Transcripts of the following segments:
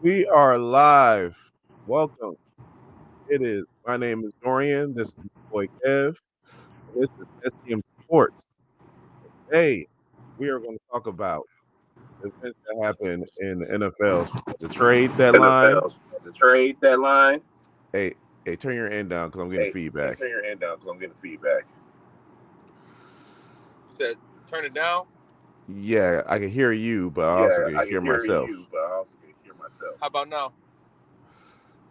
We are live. Welcome. It is. My name is Dorian. This is my boy Kev. And this is STM Sports. Hey, we are going to talk about events that happen in the NFL, the trade deadline. NFL, the trade deadline. Hey, hey, turn your end down because I'm getting Hey, feedback. turn your end down because I'm getting feedback. You said turn it down? Yeah, I can hear you, but I also Yeah, can I can hear hear myself. you, but I also can hear myself. How about now?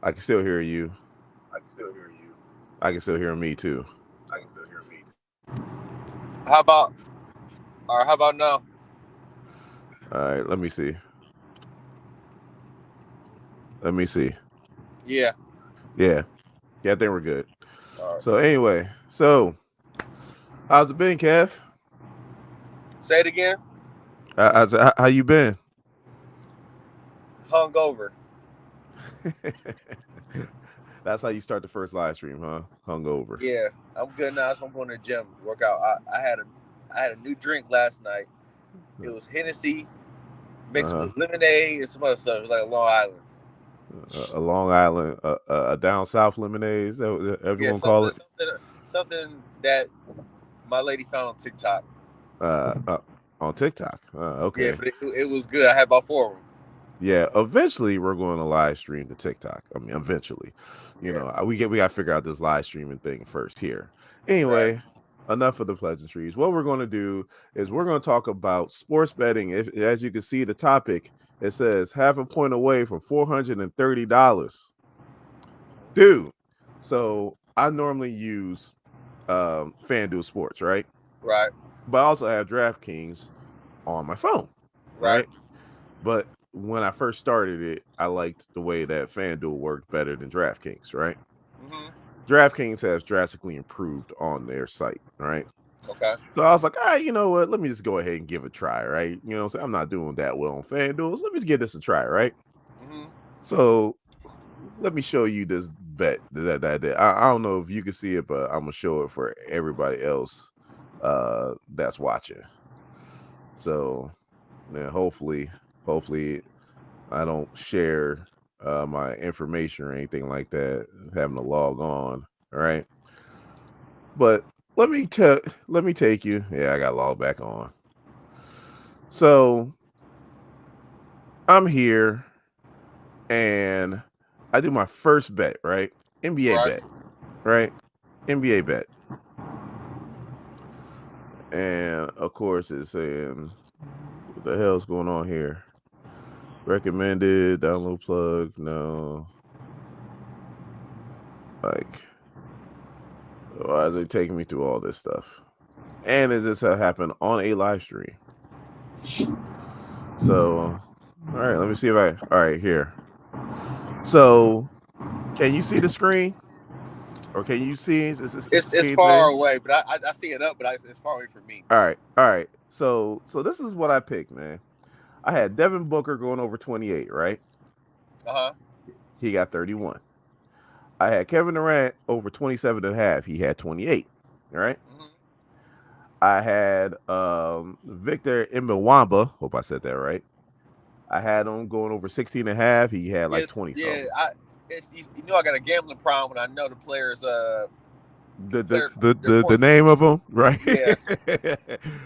I can still hear you. I can still hear you. I can still hear me too. I can still hear me. How about, or how about now? All right, let me see. Let me see. Yeah. Yeah, I think we're good. All right. So anyway, how's it been, Kev? Say it again. How you been? Hungover. That's how you start the first live stream, huh? Hungover. Yeah, I'm good now. So I'm going to the gym, work out. I had a new drink last night. It was Hennessy mixed with lemonade and some other stuff. It was like a Long Island. A Long Island, a down south lemonade. Is that what Yeah, everyone call it? something that my lady found on TikTok. Uh, uh on TikTok. Yeah, Okay. but it was good. I had about 4 of them. Yeah. Eventually, we're going to live stream to TikTok. I mean, eventually, we got to figure out this live streaming thing first here. Anyway. Right. Enough of the pleasantries. What we're going to do is we're going to talk about sports betting. As you can see, the topic, it says half a point away from $430. Dude, so I normally use FanDuel Sports, right? Right. But I also have DraftKings on my phone, right? But when I first started it, I liked the way that FanDuel worked better than DraftKings, right? Mm-hmm. DraftKings has drastically improved on their site, right? Okay. So I was like, you know what? Let me just go ahead and give it a try, right? You know what I'm saying? I'm not doing that well on FanDuel, so let me just give this a try, right? Mm-hmm. So let me show you this bet that I did. I don't know if you can see it, but I'm gonna show it for everybody else that's watching. So then hopefully I don't share my information or anything like that, having to log on. All right. But let me take you. Yeah, I got logged back on. So I'm here and I do my first bet, right? NBA Right. bet, right? NBA bet. And of course it's saying what the hell's going on here? Recommended, download plug, no. Like, why is it taking me through all this stuff? And it just happened on a live stream. So, all right, let me see if all right, here. So, can you see the screen? Or can you see it's the It's same far thing? away, but I see it up, but it's far away from me. All right. So this is what I picked, man. I had Devin Booker going over 28, right? Uh-huh. He got 31. I had Kevin Durant over 27 and a half. He had 28. All right. Mm-hmm. I had Victor Mbawamba. Hope I said that right. I had him going over 16 and a half. He had like 20 something. You know I got a gambling problem when I know the players The name of them, right? Yeah.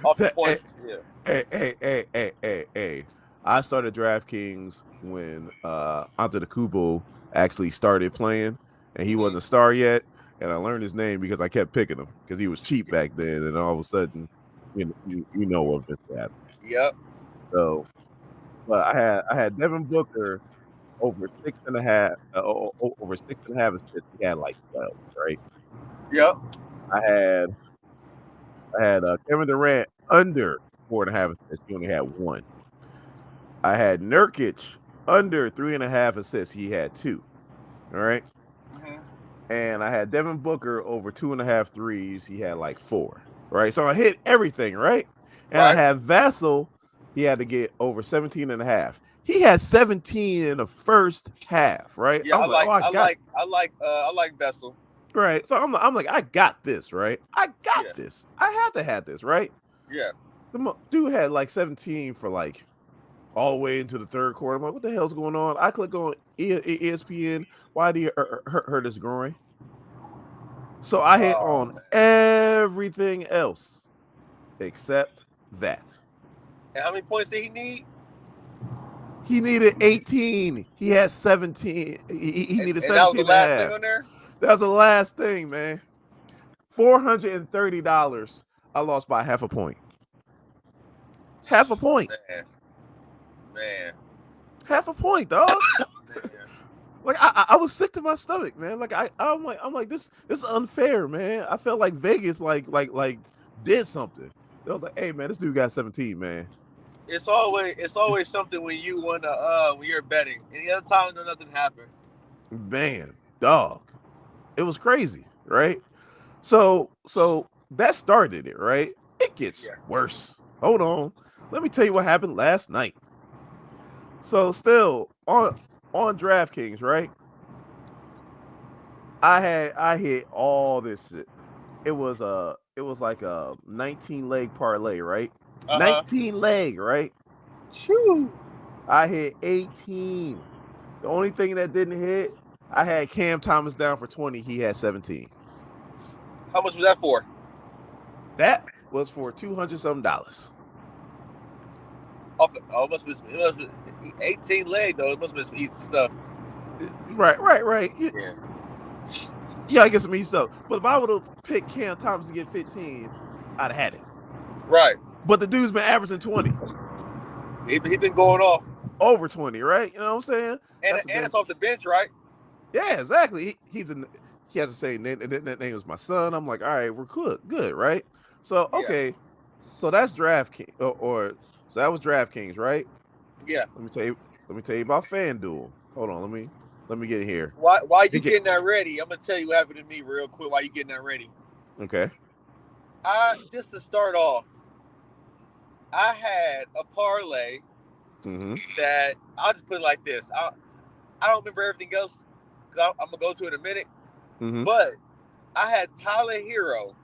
Off the Hey, points. Yeah. hey. I started DraftKings when Antetokounmpo actually started playing, and he wasn't a star yet. And I learned his name because I kept picking him because he was cheap back then. And all of a sudden, you know what happened. Yep. So, but I had Devin Booker over 6.5 over 6.5 assists. He had like 12, right? Yep. I had Kevin Durant under 4.5 assists. He only had one. I had Nurkic under 3.5 assists. He had two. All right. Mm-hmm. And I had Devin Booker over 2.5 threes. He had like four. Right. So I hit everything. Right. And I Right. had Vassell. He had to get over 17 and a half. He had 17 in the first half. Right. Yeah, I'm like, oh, I like Vessel. right. So I'm like, I got this. Right. I got Yeah. this. I had to have this. Right. Yeah. The dude had like 17 for like all the way into the third quarter. I'm like, what the hell's going on? I click on ESPN. Why do you hurt his groin? So I hit Oh on man. everything else except that. And how many points did he need? He needed 18. He had 17. He needed And that was 17 the and a last thing half. on there. That was the last thing, man. $430. I lost by half a point. Half a point. Man, man, Half a point, dog. man. Like I was sick to my stomach, man. Like I'm like this is unfair, man. I felt like Vegas like did something. I was like, hey man, this dude got 17, man. It's always something when you wanna when you're betting. Any other time, no, nothing happened. Man, dog. It was crazy, right? So that started it, right? It gets Yeah. worse. Hold on. Let me tell you what happened last night. So still on DraftKings, right? I hit all this shit. It was like a 19 leg parlay, right? Uh huh. 19 leg, right? Shoo. I hit 18. The only thing that didn't hit, I had Cam Thomas down for 20. He had 17. How much was that for? That was for $200 something dollars. Oh, it must be 18 leg though. It must be some easy stuff. Right. Yeah. Yeah, I get some easy stuff. But if I would have picked Cam Thomas to get 15, I'd have had it. Right. But the dude's been averaging 20. He been going off. Over 20, right? You know what I'm saying? And That's the and thing. it's off the bench, right? Yeah, exactly. He has the same name. That name was my son. I'm like, all right, we're good, right? So Yeah. okay, so that's DraftKings, or so that was DraftKings, right? Yeah. Let me tell you. Let me tell you about FanDuel. Hold on, let me get here. Why you It get getting that ready? I'm gonna tell you what happened to me real quick. Why you getting that ready? okay. I just to start off, I had a parlay Mm-hmm. that I'll just put it like this. I don't remember everything else because I'm gonna go to it in a minute. Mm-hmm. But I had Tyler Hero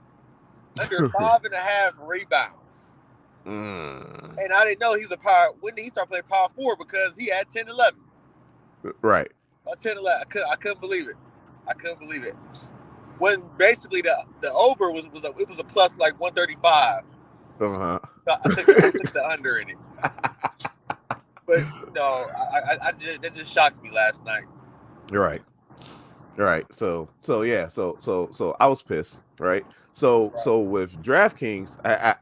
under 5.5 rebounds. And I didn't know he was a power. When did he start playing power forward? Because he had 10, 11. Right. 10, 11. I couldn't believe it. I couldn't believe it. When basically the over was a plus like 135. Uh-huh. So I took the under in it. But no, I just that just shocked me last night. Right. Right. So I was pissed, right? So with DraftKings, I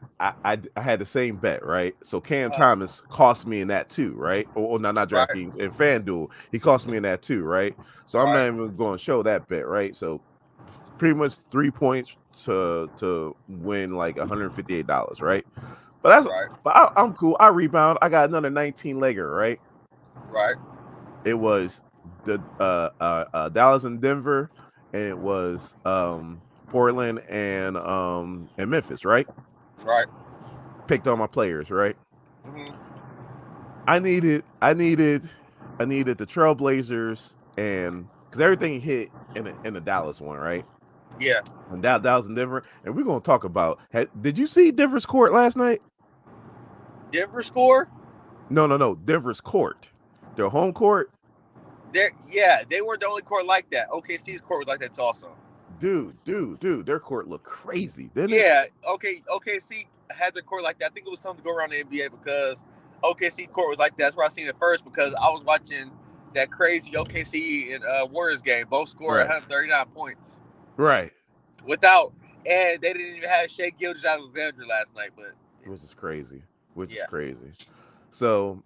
had the same bet, right? So Cam Thomas cost me in that too, right? Or not Right, DraftKings, in FanDuel, he cost me in that too, right? So I'm right, not even going to show that bet, right? So pretty much 3 points to win like $158, right? But right, I'm cool. I rebound. I got another 19 legger, right? right, It was the Dallas and Denver, and it was Portland and Memphis, right? right. Picked all my players, right? Mm-hmm. I needed the Trailblazers, and because everything hit in the Dallas one, right? Yeah. And Dallas and Denver, and we're gonna talk about. Did you see Denver's court last night? Denver score? No. Denver's court, their home court. They weren't the only court like that. OKC's court was like that also. Dude, their court looked crazy, didn't it? Yeah, OKC had their court like that. I think it was something to go around the NBA because OKC court was like that. That's where I seen it first because I was watching that crazy OKC and Warriors game. Both scored Right. 139 points Right. without, and they didn't even have Shea Gilgeous-Alexander last night. But Which is crazy. Which is yeah, crazy. So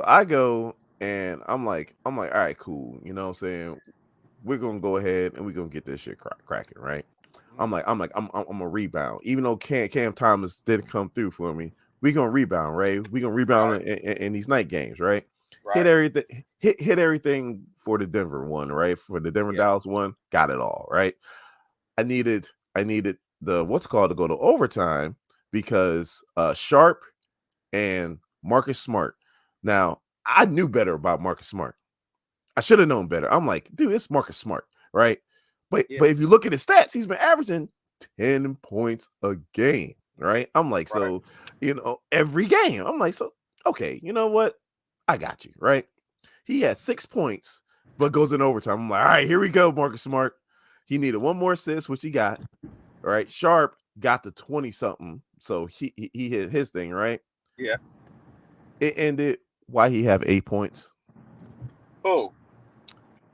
I go and I'm like, all right, cool. You know what I'm saying? We're gonna go ahead and we're gonna get this shit cracking, right? I'm a rebound. Even though Cam Thomas didn't come through for me, we gonna rebound, right? We gonna rebound right, in these night games, right? right, Hit everything for the Denver one, right? For the Denver yeah, Dallas one, got it all, right? I needed the what's called to go to overtime because Sharp and Marcus Smart. Now, I knew better about Marcus Smart. I should have known better. I'm like, dude, it's Marcus Smart, right? But yeah, but if you look at his stats, he's been averaging 10 points a game, right? I'm like, right, so every game. I'm like, so Okay, you know what? I got you, right? He had 6 points, but goes in overtime. I'm like, all right, here we go, Marcus Smart. He needed one more assist, which he got. All right. Sharp got the 20 something. So he hit his thing, right? Yeah. It ended. Why he have 8 points? Who?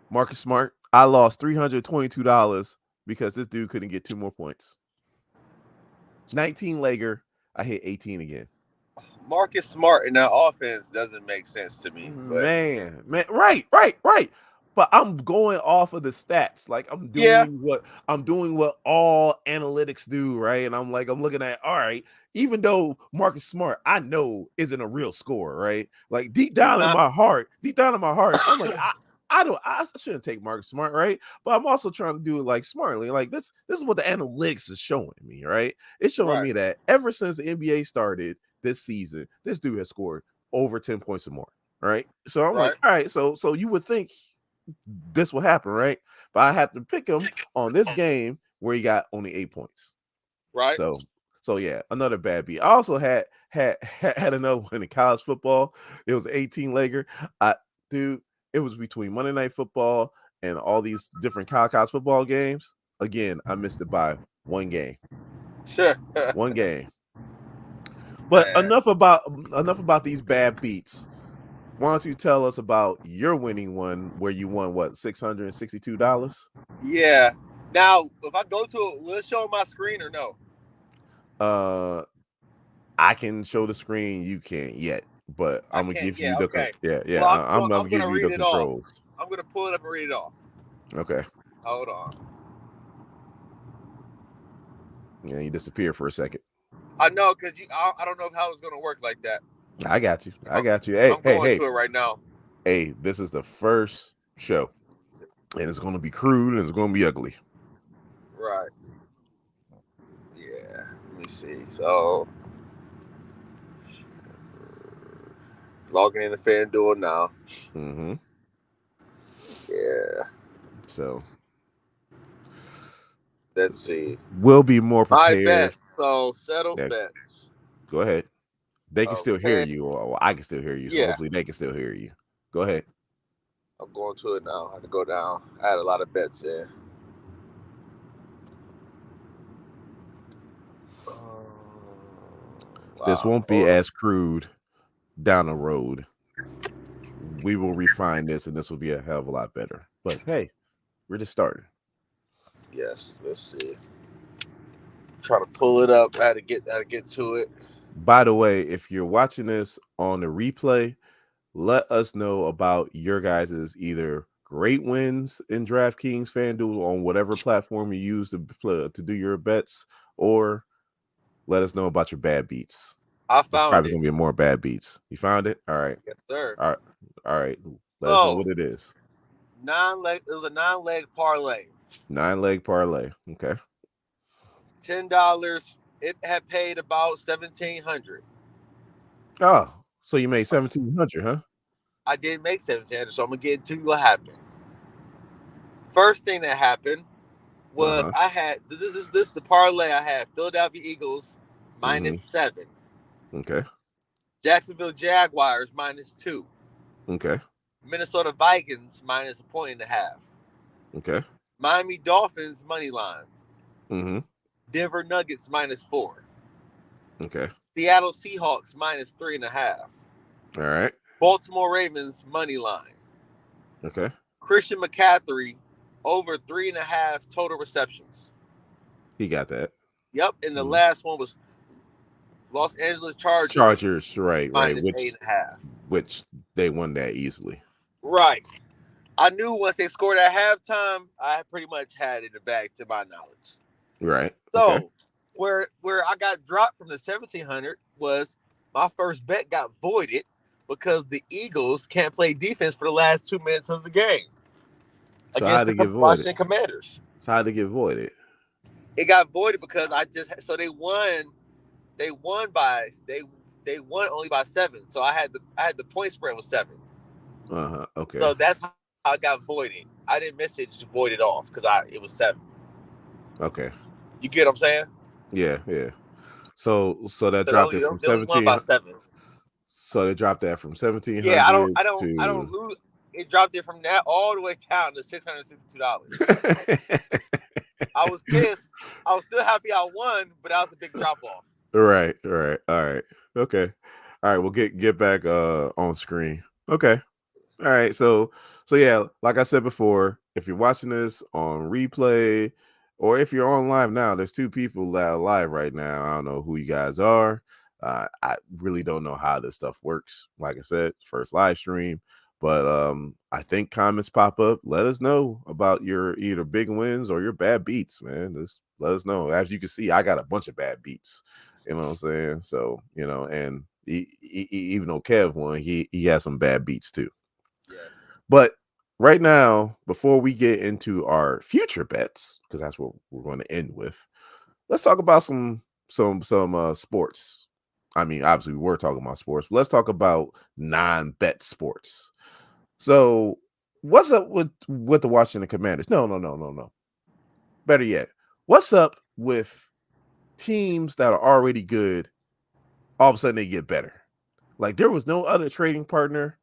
Marcus Smart. I lost $322 because this dude couldn't get 2 more points. 19 legger. I hit 18 again. Marcus Smart in that offense doesn't make sense to me. But Man, right. But I'm going off of the stats. Like I'm yeah, doing what all analytics do, right? And I'm looking at, all right, even though Marcus Smart, I know isn't a real scorer, right? Like deep he's down in not. my heart, I'm like, I shouldn't take Marcus Smart, right? But I'm also trying to do it like smartly. Like this is what the analytics is showing me, right? It's showing Right. me that ever since the NBA started this season, this dude has scored over 10 points or more. Right. So I'm like, Right. all right, so you would think this will happen, right? But I had to pick him on this game where he got only 8 points. Right. So yeah, another bad beat. I also had another one in college football. It was an 18 legger. Dude, it was between Monday Night Football and all these different college football games. Again, I missed it by one game. One game. But Man. enough about these bad beats. Why don't you tell us about your winning one where you won what, $662? Yeah. Now, if I go to it, will it show on my screen or no? Uh I can show the screen, you can't yet, but I I'm gonna can't. give you Yeah. the Okay. yeah, Well, I'm I'm gonna give gonna you the read it off. controls. I'm gonna pull it up and read it off. Okay. Hold on. Yeah, you disappear for a second. I know because I don't know how it's gonna work like that. I got you. I'm, Hey, I'm going to it right now. hey, this is the first show. And it's gonna be crude and it's gonna be ugly. Right. Yeah. Let me see. So logging in the FanDuel now. Mm-hmm. Yeah. So Let's see. we'll be more My prepared. bets. So settled Yeah, bets. go ahead. They can still hear Okay. you, or I can still hear you. So Yeah. hopefully they can still hear you. Go ahead. I'm going to it now. I had to go down. I had a lot of bets in. This Wow. won't be Hold on. as crude down the road. We will refine this, and this will be a hell of a lot better. But hey, we're just starting. Yes. Let's see. Try to pull it up. I had to get to it. By the way, if you're watching this on the replay, let us know about your guys's either great wins in DraftKings, FanDuel, on whatever platform you use to do your bets, or let us know about your bad beats. I There's found probably it. gonna be more bad beats. You found it? All right. Yes, sir. All right. All right. Let us know So what it is. 9 leg. It was a 9 leg parlay. 9-leg parlay. Okay. $10. It had paid about 1,700. Oh, so you made 1,700, huh? I didn't make 1,700, so I'm gonna get into what happened. First thing that happened was Uh-huh. I had this the parlay I had Philadelphia Eagles Mm-hmm. -7, Okay. Jacksonville Jaguars -2, Okay. Minnesota Vikings -1.5, Okay. Miami Dolphins money line, Mm-hmm. Denver Nuggets -4, Okay. Seattle Seahawks -3.5, All right. Baltimore Ravens money line, Okay. Christian McCaffrey over 3.5 total receptions. He got that. Yep, and the Mhm. last one was Los Angeles Chargers Chargers, right. -8.5. Which they won that easily. Right. I knew once they scored at halftime, I pretty much had it in the bag to my knowledge. Right. Okay. So where I got dropped from the 1,700 was my first bet got voided because the Eagles can't play defense for the last 2 minutes of the game So how against to the get voided? Washington Commanders. So how to get voided? It got voided because they won. They won by they won only by 7. So I had the point spread was 7. Uh-huh. Okay. So that's how I got voided. I didn't miss it, just voided off because it was 7. Okay. You get what I'm saying? Yeah, yeah. So that So dropped it from they only won 17. by 7. So they dropped that from Yeah, 1,700 I don't to. lose. It dropped it from that all the way down to $662. I was pissed. I was still happy I won, but that was a big drop off. Right, right. All right. Okay. All right, we'll get back on screen. Okay. All right. So yeah, like I said before, if you're watching this on replay or if you're on live now, there's two people that are live right now. I don't know who you guys are. I really don't know how this stuff works. Like I said, first live stream. But I think comments pop up. Let us know about your either big wins or your bad beats, man. Just let us know. As you can see, I got a bunch of bad beats. You know what I'm saying? So, and even though Kev won, he has some bad beats too. Yes. But right now, before we get into our future bets, because that's what we're going to end with, let's talk about some sports. I mean, obviously we were talking about sports, but let's talk about non-bet sports. So, what's up with the Washington Commanders? No, no, no, no, no. Better yet, what's up with teams that are already good? All of a sudden, they get better. Like there was no other trading partner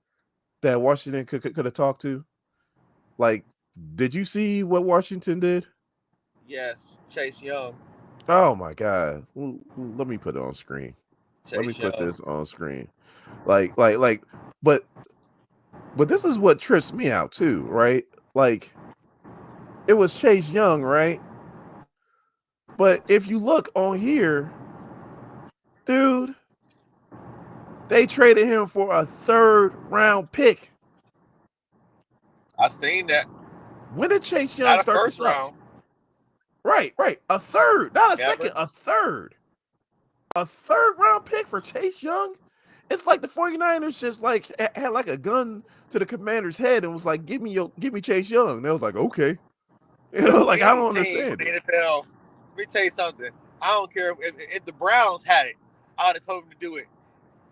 that Washington could have talked to. Like, did you see what Washington did? Yes, Chase Young. Oh my god! Let me put it on screen. Let me Chase put Young. this on screen. Like, but this is what trips me out too, right? Like, it was Chase Young, right? But if you look on here, dude, they traded him for a third round pick. I seen that. When did Chase Young Not a start to first suck? round. Right, right. A third, not a second, Remember? a third. A third round pick for Chase Young? It's like the 49ers just like had like a gun to the commander's head and was like, give me Chase Young. And they was like, okay. Like I Any don't team in understand it. the NFL. Let me tell you something. I don't care if the Browns had it. I would have told them to do it.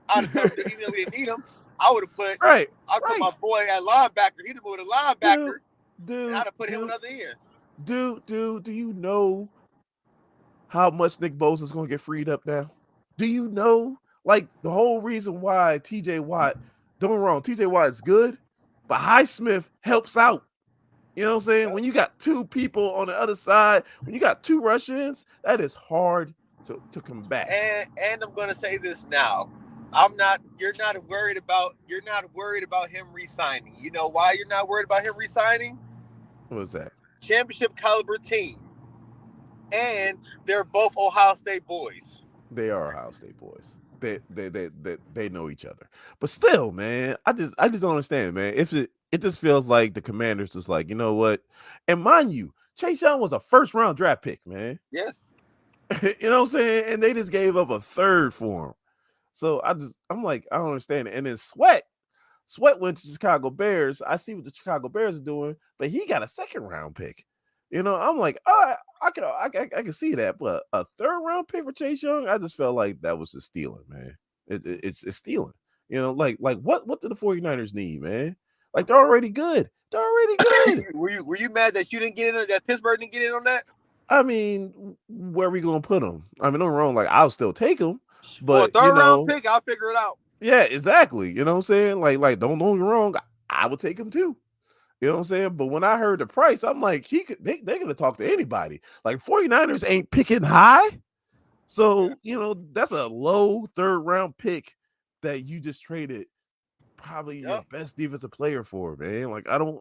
I would have told them to, even though we didn't need him. I would have put. Right, I put right. my boy at linebacker. He'd have moved a Dude, linebacker, and I'd dude, have put him dude, another end. do you know how much Nick Bosa's gonna get freed up now? Do you know? Like the whole reason why TJ Watt, don't get me wrong, TJ Watt is good, but Highsmith helps out. You know what I'm saying? Yep. When you got two people on the other side, when you got two Russians, that is hard to combat. And I'm gonna say this now. I'm not. You're not worried about. You're not worried about him resigning. You know why you're not worried about him resigning? What was that? Championship caliber team, and they're both Ohio State boys. They are Ohio State boys. They know each other. But still, man, I just don't understand, man. If it just feels like the Commanders just like, you know what? And mind you, Chase Young was a first round draft pick, man. Yes. You know what I'm saying? And they just gave up a third for him. So I'm like, I don't understand it. And then Sweat went to the Chicago Bears. I see what the Chicago Bears are doing, but he got a second round pick. I'm like, I can see that, but a third round pick for Chase Young, I just felt like that was just stealing, man. It's stealing. Like what do the 49ers need, man? Like they're already good. They're already good. were you mad that you didn't get in? That Pittsburgh didn't get in on that? I mean, where are we gonna put them? I mean, don't wrong. Like I'll still take them, For a but third round pick, I'll figure it out. yeah, exactly. You know what I'm saying? Like don't get me wrong. I would take him too. You know what I'm saying? But when I heard the price, I'm like, they're gonna talk to anybody. Like 49ers ain't picking high. Yeah. So, that's a low third round pick that you just traded probably your Yep. best defensive player for, man. Like I don't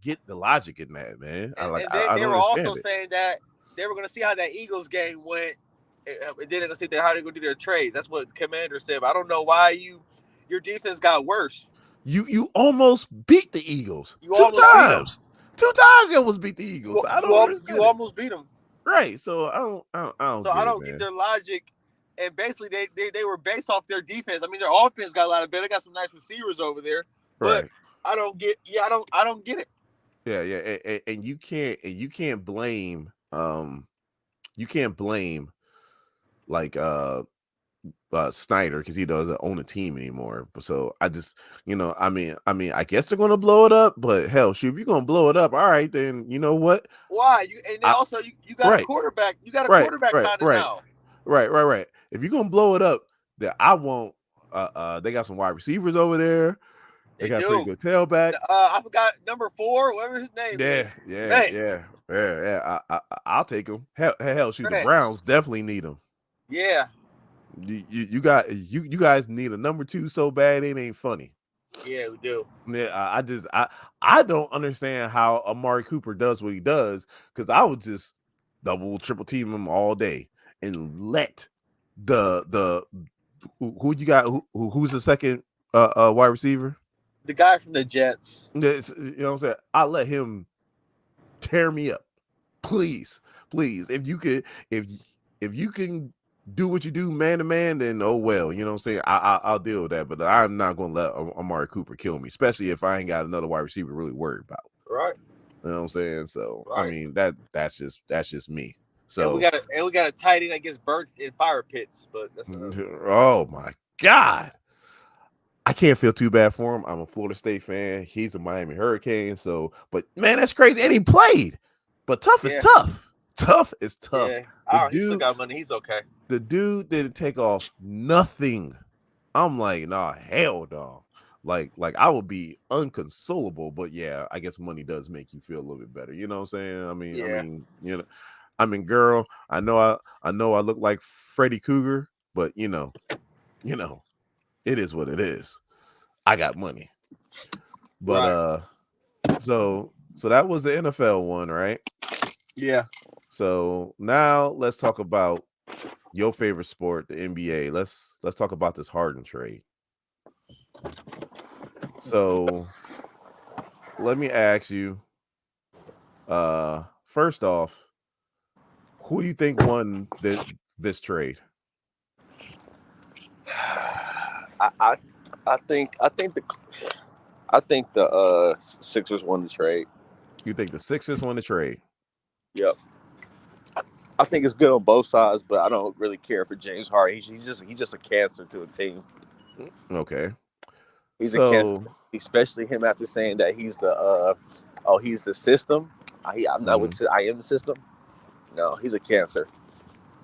get the logic in that, man. I And like and I, I they don't were also understand it. saying that they were going to see how that Eagles game went. And then they're going to see how they're going to do their trade. That's what Commander said. But I don't know why your defense got worse. You almost beat the Eagles You two almost beat them. times. Two times you almost beat the Eagles. You So I you don't you understand it. almost beat them. Right. So I don't So I get it, don't get man. their logic. And basically, they were based off their defense. I mean, their offense got a lot of better. They got some nice receivers over there, but Right. I don't get. Yeah, I don't get it. Yeah, yeah, and you can't blame you can't blame like Snyder because he doesn't own a team anymore. So I just I guess they're gonna blow it up, but hell, shoot, if you're gonna blow it up, all right, then you know what? Why? And then I also you got a right, quarterback. You got a right, quarterback right, kind of right, now. right. If you're gonna blow it up, then I want They got some wide receivers over there. They They got a pretty do. good tailback. I forgot number 4, whatever his name Yeah, is. yeah, Man, yeah, yeah, yeah. I'll take him. Hell, shoot, the man. Browns definitely need him. Yeah, You guys need a number 2 so bad it ain't funny. yeah, we do. Yeah, I don't understand how Amari Cooper does what he does, because I would just double triple team him all day and let the who you got who's the second wide receiver? The guy from the Jets. You know what I'm saying? I let him tear me up. Please, please. If you can do what you do man to man, then oh well. You know what I'm saying? I'll deal with that. But I'm not gonna let Amari Cooper kill me, especially if I ain't got another wide receiver to really worried about. Right. You know what I'm saying? So I Right. mean that's just me. And we So got a tight end that gets burnt in fire pits, but that's oh my God. I can't feel too bad for him. I'm a Florida State fan. He's a Miami Hurricane. So, but man, that's crazy. And he played. But tough is yeah, tough. Tough is tough. yeah. The He still dude, got money. He's okay. the dude didn't take off nothing. I'm like, nah, hell no. Like I would be unconsolable, but yeah, I guess money does make you feel a little bit better. You know what I'm saying? Yeah. Girl, I know I look like Freddy Cougar, but you know, it is what it is. I got money. But Right. so that was the NFL one, right? Yeah. So now let's talk about your favorite sport, the NBA. Let's talk about this Harden trade. So let me ask you, first off, who do you think won this trade? I I I think the Sixers won the trade. You think the Sixers won the trade? Yep. I think it's good on both sides, but I don't really care for James Harden. He's just a cancer to a team. Okay. He's a cancer, So especially him after saying that he's the system. I'm not mhm. with I am the system. No, he's a cancer.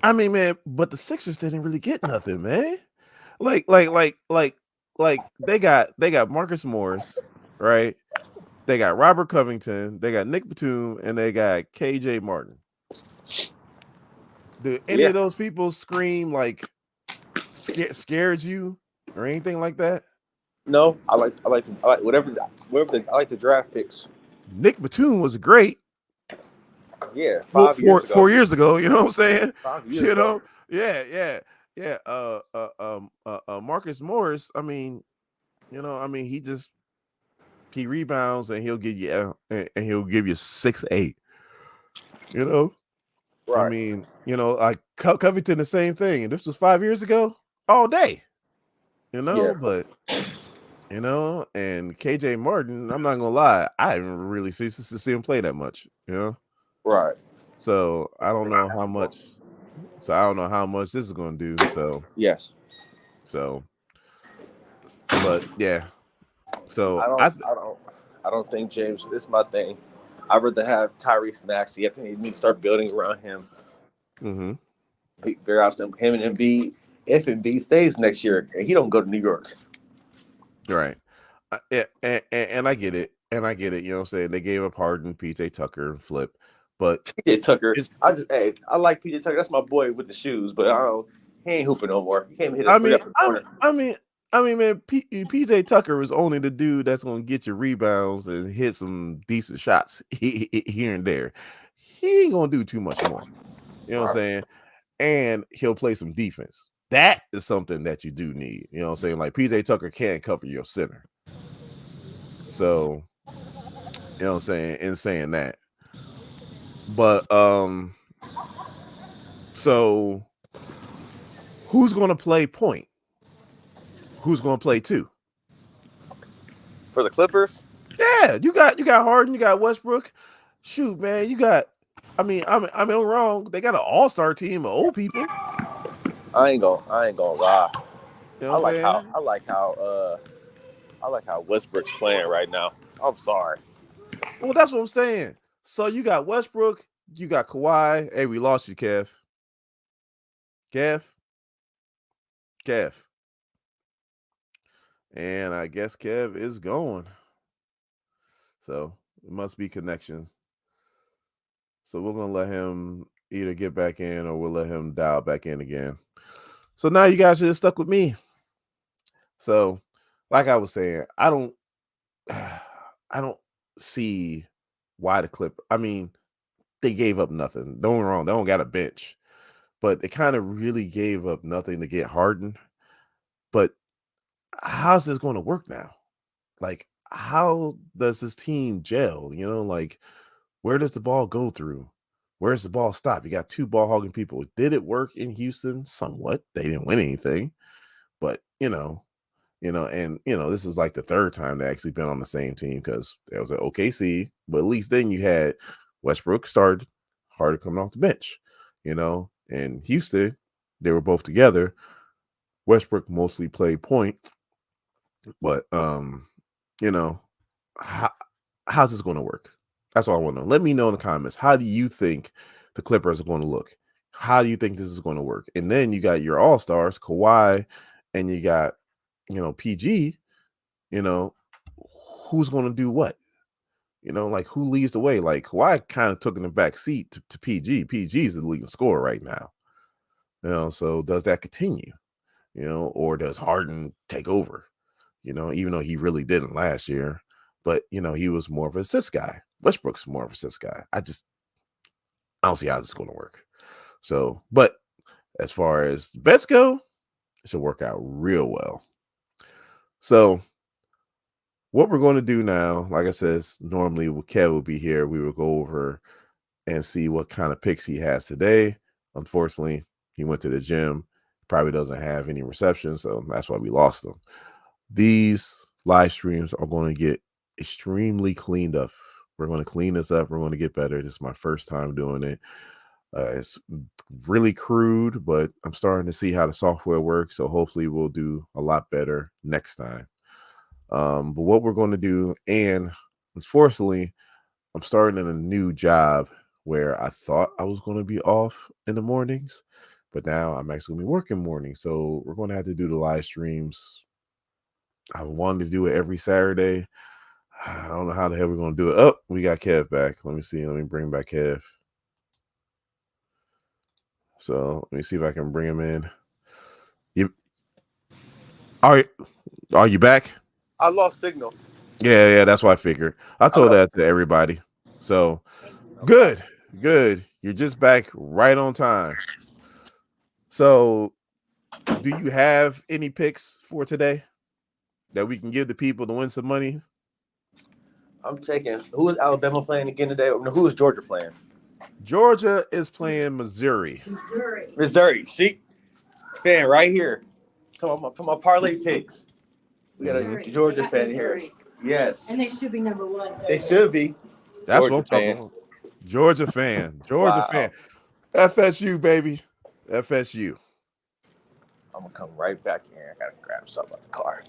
I mean, man, but the Sixers didn't really get nothing, man. Like, like, like, like, they got Marcus Morris, right? They got Robert Covington, they got Nick Batum, and they got KJ Martin. Did any Yeah. of those people scream like scared you or anything like that? No, I like I like the draft picks. Nick Batum was great Yeah, four, 5 years four, ago. 4 years ago. You know what I'm saying? 5 years You ago. know, yeah, yeah, yeah. Marcus Morris. I mean, he rebounds and he'll give you and he'll give you 6-8. You know, I Right. mean, like Covington, the same thing. And this was 5 years ago, all day. Yeah. But and KJ Martin, I'm not gonna lie, I haven't really see him play that much. Right. So I don't know how much. So I don't know how much this is gonna do. Yes. So, but yeah. I So don't. I don't. I don't think James. This is my thing. I'd rather have Tyrese Maxey. I think they need to start building around him. mm-hmm. Figure out him and Embiid. If Embiid stays next year, and he don't go to New York. Right. Yeah, and I get it, You know what I'm saying? They gave up Harden, PJ Tucker, and Flip, but PJ Tucker. it's. I like PJ Tucker. That's my boy with the shoes, but I don't. He ain't hooping no more. He can't hit a I three mean, up the I corner. mean, I mean, I mean, man, PJ Tucker is only the dude that's gonna get you rebounds and hit some decent shots here and there. He ain't gonna do too much more. You know what I'm Right. saying? And he'll play some defense. That is something that you do need. You know what I'm saying? Like PJ Tucker can't cover your center. So, you know what I'm saying? In saying that. But so who's gonna play point? Who's gonna play two? For the Clippers, Yeah, you got Harden, you got Westbrook. Shoot, man, you got I'm wrong. They got an all-star team of old people. I ain't gonna lie. You know what I'm saying? I like how Westbrook's playing right now. I'm sorry. Well, that's what I'm saying. So you got Westbrook, you got Kawhi. Hey, we lost you, Kev. Kev. Kev. And I guess Kev is going. So it must be connection. So we're gonna let him either get back in or we'll let him dial back in again. So now you guys are just stuck with me. So, like I was saying, I don't see why the clip. I mean, they gave up nothing. Don't get me wrong, they don't got a bench, but they kind of really gave up nothing to get Harden. But how's this going to work now? Like, how does this team gel? Like, where does the ball go through? Where's the ball stop? You got two ball hogging people. Did it work in Houston? Somewhat. They didn't win anything, but and this is like the third time they actually been on the same team because there was an OKC, but at least then you had Westbrook started, Harden coming off the bench, and Houston, they were both together. Westbrook mostly played point, but you know, how, how's this going to work? That's all I want to know. Let me know in the comments. How do you think the Clippers are going to look? How do you think this is going to work? And then you got your all stars, Kawhi, and you got PG. You know, who's going to do what? Like who leads the way? Like Kawhi kind of took in the back seat to PG. PG is the leading scorer right now. So does that continue? Or does Harden take over? Even though he really didn't last year, but he was more of an assist guy. Westbrook's more of an assist guy. I don't see how this is going to work. So, but as far as the bets go, it should work out real well. So, what we're going to do now, like I said, normally Kev will be here. We will go over and see what kind of picks he has today. Unfortunately, he went to the gym. Probably doesn't have any reception, so that's why we lost him. These live streams are going to get extremely cleaned up. We're going to clean this up. We're going to get better. This is my first time doing it. It's really crude, but I'm starting to see how the software works. So hopefully we'll do a lot better next time. But what we're going to do, and unfortunately, I'm starting in a new job where I thought I was going to be off in the mornings, but now I'm actually going to be working mornings. So we're going to have to do the live streams. I wanted to do it every Saturday. I don't know how the hell we're going to do it. Oh, we got Kev back. Let me see. Let me bring back Kev. So let me see if I can bring him in. You are you back? I lost signal. Yeah, that's what I figured. I told that to everybody. So good. You're just back right on time. So do you have any picks for today that we can give the people to win some money? I'm taking. Who is Alabama playing again today? Who is Georgia playing? Georgia is playing Missouri. Missouri. See, fan right here. Come on, parlay picks. We got a Georgia fan here. Yes, and they should be number one. They should be. That's Georgia what I'm talking about. Georgia fan. Wow. FSU, baby. FSU. I'm gonna come right back here. I gotta grab something out the car.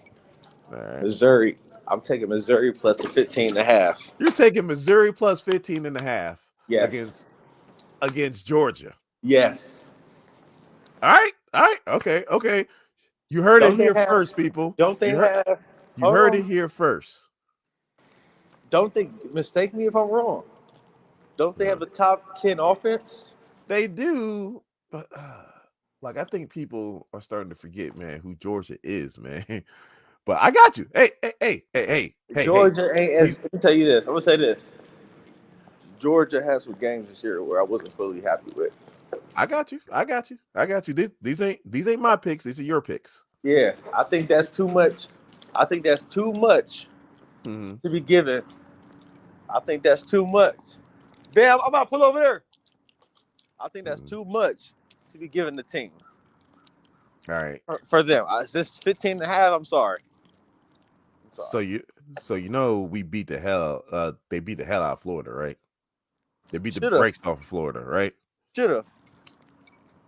All right. Missouri. I'm taking Missouri plus the 15.5. You're taking Missouri plus 15.5 Yes. against Georgia. Yes. All right. Okay. You heard it here first, people. Don't they have? You heard it here first. Don't they mistake me if I'm wrong? Don't they have a top 10 offense? They do, but I think people are starting to forget, man, who Georgia is, man. But I got you. Hey. Georgia ain't. Let me tell you this. I'm gonna say this. Georgia has some games this year where I wasn't fully happy with. I got you. These ain't my picks. These are your picks. Yeah, I think that's too much. To be given. I think that's too much. Bam, I'm about to pull over there. I think that's too much to be given the team. All right. For them. It's just 15.5. I'm sorry. So we beat the hell. They beat the hell out of Florida, right? They beat the brakes off of Florida, right? Should have.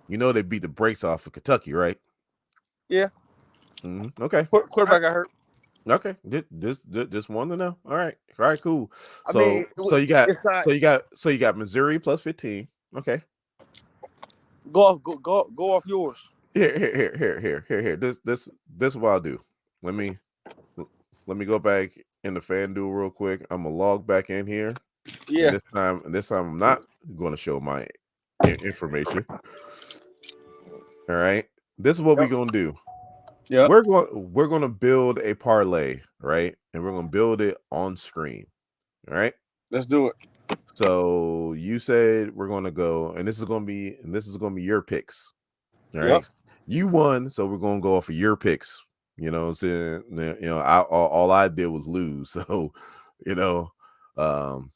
They beat the brakes off of Kentucky, right? Yeah. Okay. Quarterback got hurt. Okay. Just wanted to know. All right, cool. So you got Missouri plus 15. Okay. Go off yours. Here. This is what I'll do. Let me Let me go back in the FanDuel real quick. I'm gonna log back in here, Yeah. and this time I'm not going to show my information. All right. This is what we're Yep. gonna do. Yep. We're gonna build a parlay, right? And we're gonna build it on screen. All right. Let's do it. So you said we're gonna go, and this is gonna be your picks. All Yep. right. You won, so we're gonna go off of your picks. You know what I'm saying? All I did was lose. So, you know, um,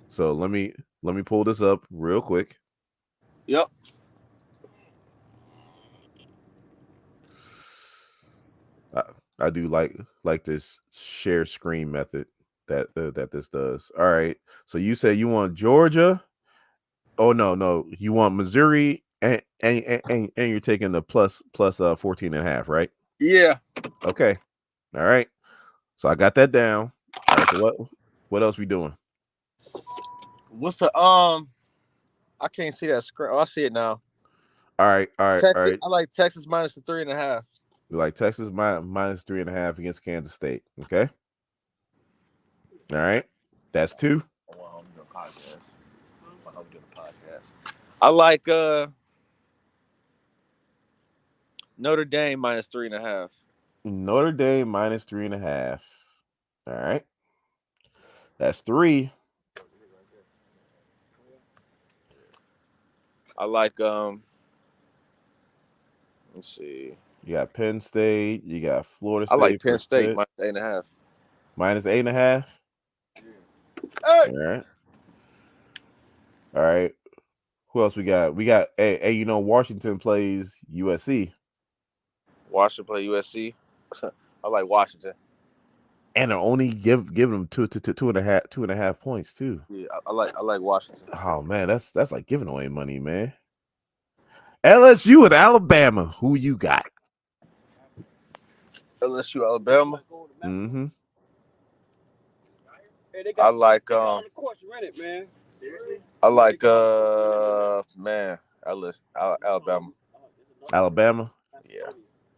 so let me pull this up real quick. Yep. I, I do like this share screen method that this does. All right. So you say you want Georgia. Oh no, you want Missouri and you're taking the plus 14 and a half, right? Yeah. Okay. All right. So I got that down. All right. So what else we doing? What's the I can't see that screen. Oh, I see it now. All right. All right. All Texas. right. I like Texas minus the 3.5. We like Texas minus 3.5 against Kansas State. Okay. All right. That's two. Oh, wow, I'm doing a podcast. I'm doing a podcast. I like Notre Dame minus 3.5. Notre Dame minus 3.5. All right. That's three. I like let's see. You got Penn State. You got Florida I like State for Penn a State split. minus 8.5. Minus 8.5. Hey, All right. All right. Who else we got? We got Washington plays USC. Washington play USC. I like Washington. And they're only giving them two and a half points too. Yeah, I like Washington. Oh man, that's like giving away money, man. LSU and Alabama. Who you got? LSU Alabama. Mm-hmm. I like I like man, Alabama. Alabama Yeah.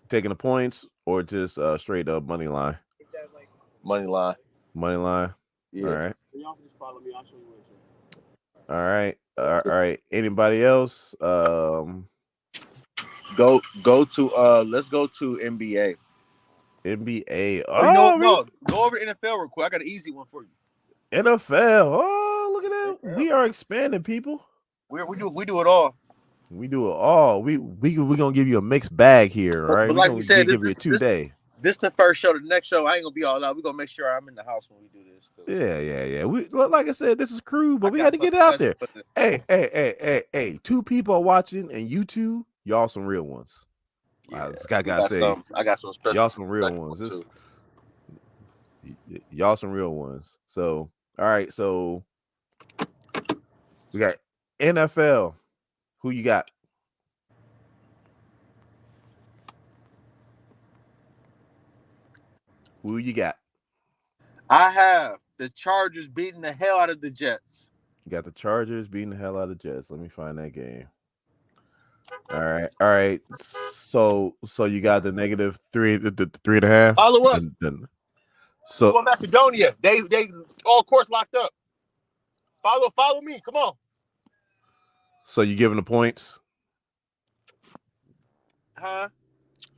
taking the points or just straight up money line. Money line. Money line. All Yeah. right. All right. All right. Anybody else? Go to let's go to NBA. NBA. Oh, you know Oh, what? No, go over to NFL real quick. I got an easy one for you. NFL. Oh, look at that. NFL. We are expanding, people. We do it all. We do it all. We gonna give you a mixed bag here, all right? But We're like we gonna said, give you a 2 day. this the first show. The next show, I ain't gonna be all out. We gonna make sure I'm in the house when we do this. Yeah. We like I said, this is crude, but I we got had to something get it out special there. for the. Hey. 2 people are watching, and you two, y'all some real ones. Yeah, This guy gotta say, I got some special. y'all some real ones. Y'all some real ones. So, all right. So we got NFL. Who you got? Who you got? I have the Chargers beating the hell out of the Jets. You got the Chargers beating the hell out of Jets. Let me find that game. All right. So you got the negative the 3.5. Follow us. Then We so want Macedonia. They all course locked up. Follow me. Come on. so you giving the points? Huh?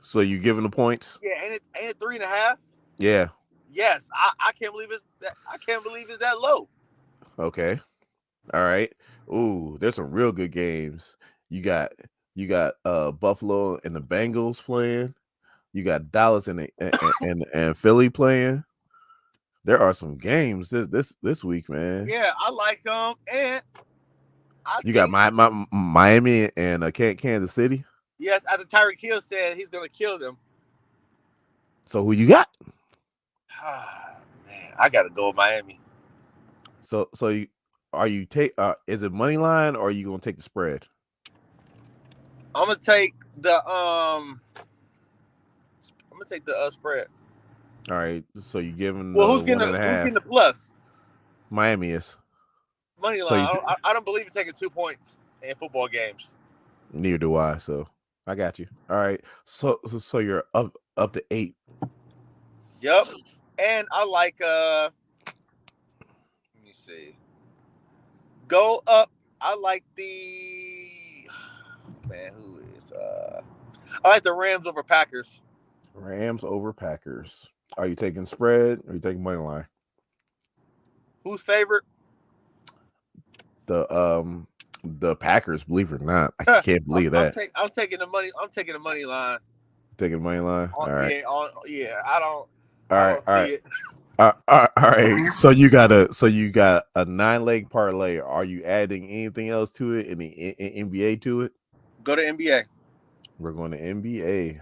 So you giving the points? Yeah, ain't it 3.5? Yeah. Yes. I can't believe it's that low. Okay. All right. Ooh, there's some real good games. You got Buffalo and the Bengals playing. You got Dallas and Philly playing. There are some games this week, man. Yeah, I like and I You got think Miami and Kansas City. yes, after Tyreek Hill said he's gonna kill them. So who you got? Man, I gotta go with Miami. So is it money line or are you gonna take the spread? I'm gonna take the spread. All right, so you giving Well, the one and a who's half. getting the plus Miami is. money So line? I don't believe in taking 2 points in football games. neither do I. So I got you. All right. So you're up to 8. Yep. And I like let me see. Go up. I like the man, who is I like the Rams over Packers. Rams over Packers. Are you taking spread or are you taking money line? Who's favorite? The Packers, believe it or not. I can't believe that. I'm taking the money. I'm taking the money line. Taking money line. All right. Yeah. All I right. don't All see right. it. All right. So you got a 9-leg parlay. Are you adding anything else to it? Any NBA to it? Go to NBA. We're going to NBA.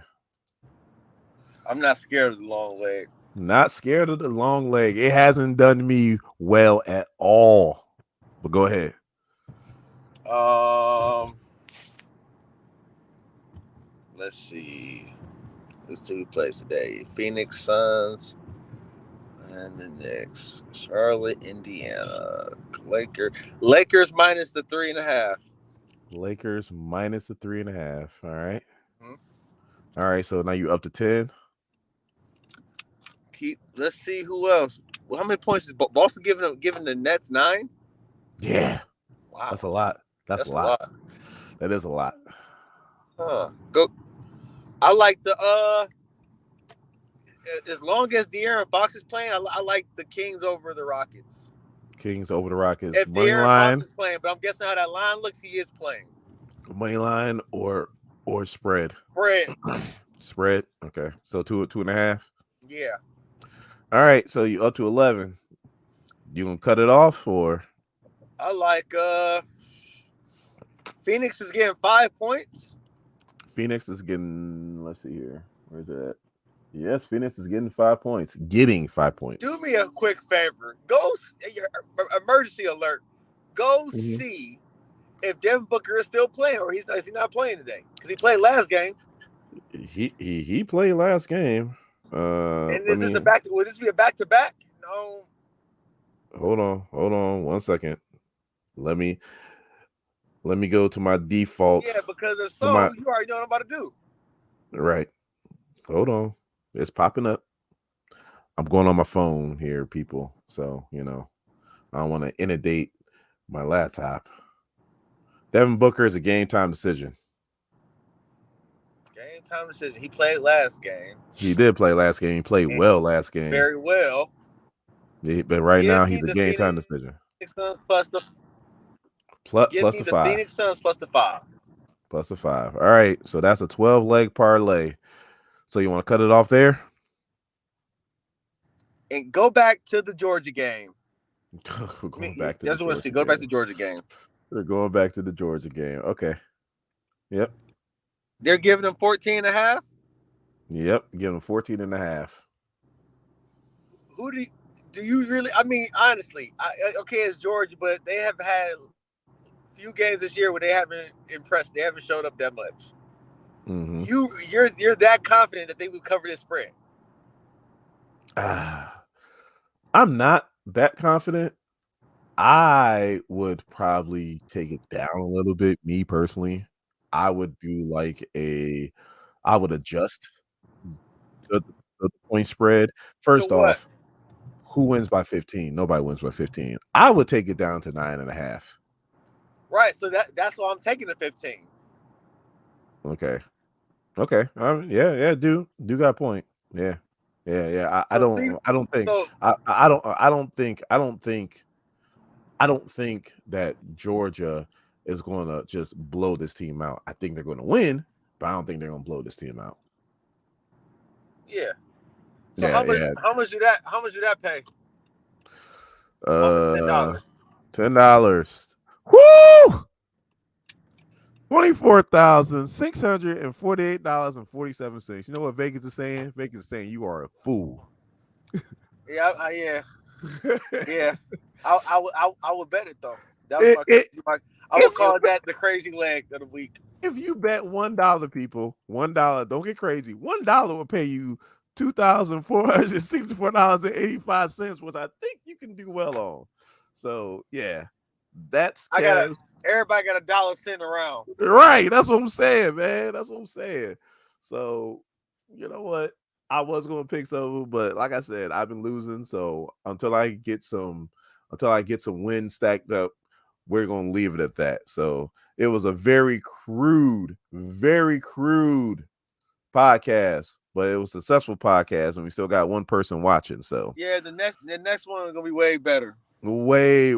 I'm not scared of the long leg. Not scared of the long leg. It hasn't done me well at all. But go ahead. Let's see. Let's see who plays today. Phoenix Suns and the Knicks. Charlotte, Indiana. Lakers minus the 3.5. Lakers minus the 3.5. All right. Hmm? All right. So now you up to 10. Let's see who else. Well, how many points is Boston giving the Nets 9? Yeah. Wow. That's a lot. That's a lot. That is a lot. Go. I like the as long as De'Aaron Fox is playing, I like the Kings over the Rockets. Kings over the Rockets. If Money De'Aaron line. Fox is playing, but I'm guessing how that line looks, he is playing. Money line or spread? Spread. Okay. So 2.5. Yeah. All right. So you up to 11. You gonna cut it off or? I like Phoenix is getting 5 points. Phoenix is getting. Let's see here. Where's it at? Yes, Phoenix is getting 5 points. Getting 5 points. Do me a quick favor. Go emergency alert. Go see if Devin Booker is still playing or is he not playing today? Because he played last game. He played last game. And will this be a back to back? No. Hold on 1 second. Let me go to my default. Yeah, because if so, you already know what I'm about to do. Right. Hold on. It's popping up. I'm going on my phone here, people. So, I don't want to inundate my laptop. Devin Booker is a game time decision. Game time decision. He played last game. He did play last game. He played well last game. Very well. But right now, he's a game time decision. Plus the Phoenix Suns plus the 5. Plus the 5. All right. So that's a 12-leg parlay. So you want to cut it off there? And go back to the Georgia game. We're going back to the Georgia game. Go back to the Georgia game. We're going back to the Georgia game. Okay. Yep. They're giving them 14.5? Yep. Giving them 14.5. Who do you really? I mean, honestly, okay, it's Georgia, but they have had a few games this year where they haven't impressed. They haven't showed up that much. Mm-hmm. You're that confident that they would cover this spread? I'm not that confident. I would probably take it down a little bit. Me personally, I would do I would adjust the point spread. First off, who wins by 15? Nobody wins by 15. I would take it down to 9.5. Right. So that's why I'm taking the 15. Okay. Yeah. Do got a point. Yeah. I don't think that Georgia is going to just blow this team out. I think they're going to win, but I don't think they're going to blow this team out. Yeah. So how much do that pay? $10. Woo! $24,648.47. You know what Vegas is saying? Vegas is saying you are a fool. Yeah. Yeah. I would bet it though. That was I would call that the crazy leg of the week. If you bet $1, people, $1, don't get crazy. $1 will pay you $2,464.85, which I think you can do well on. So yeah, that's everybody got $1 sitting around. Right. That's what I'm saying, man. That's what I'm saying. So you know what? I was gonna pick some, but like I said, I've been losing. So until I get some wins stacked up, we're gonna leave it at that. So it was a very crude podcast, but it was a successful podcast, and we still got one person watching. So Yeah, the next one is gonna be way better. way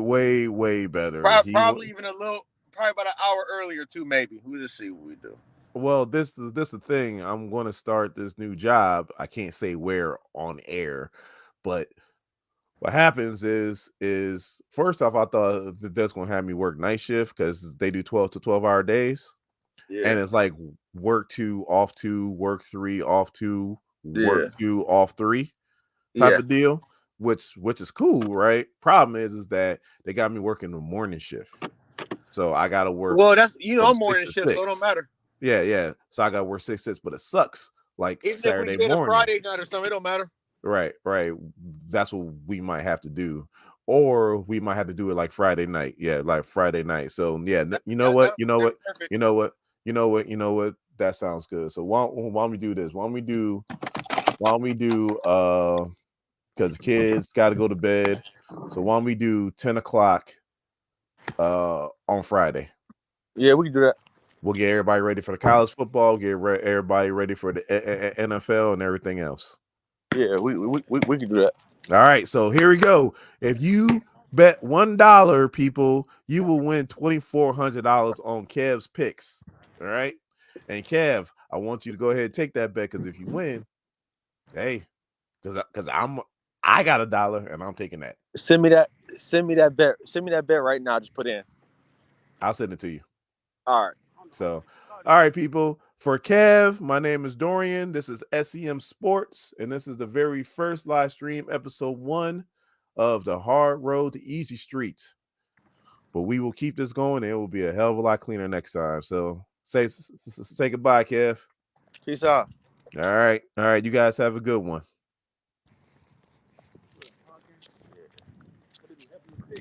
better. Probably even probably about an hour earlier too. Maybe we'll just see what we do. Well, this is the thing. I'm going to start this new job. I can't say where on air, but what happens is first off, I thought that that's going to have me work night shift because they do 12 to 12-hour days, Yeah, and it's like work 2, off 2, work 3, off 2, work yeah, 2, off 3 type yeah. of deal, which is cool, right? Problem is that they got me working the morning shift, so I got to work Well, that's from I'm 6 morning to shift, so it don't 6. matter. Yeah. So I got to work 6 6, but it sucks. Like Even if we Saturday get a morning. Friday night or something, it don't matter. Right. That's what we might have to do. Or we might have to do it like Friday night. Yeah, like Friday night. So yeah, you know what? You know what? Perfect. You know what? You know what? You know what? That sounds good. So why don't we do this? Why don't we do because kids got to go to bed. So why don't we do 10 o'clock on Friday? Yeah, we can do that. We'll get everybody ready for the college football, everybody ready for the NFL and everything else. Yeah, we can do that. All right, so here we go. If you bet $1, people, you will win $2,400 on Kev's picks. All right, and Kev, I want you to go ahead and take that bet because if you win, hey, because I got $1 and I'm taking that. Send me that bet. Send me that bet right now. Just put in. I'll send it to you. All right. So, all right, people. For Kev, my name is Dorian. This is SEM Sports, and this is the very first live stream, episode 1 of the Hard Road to Easy Streets. But we will keep this going, and it will be a hell of a lot cleaner next time. So, say goodbye, Kev. Peace out. All right. You guys have a good one.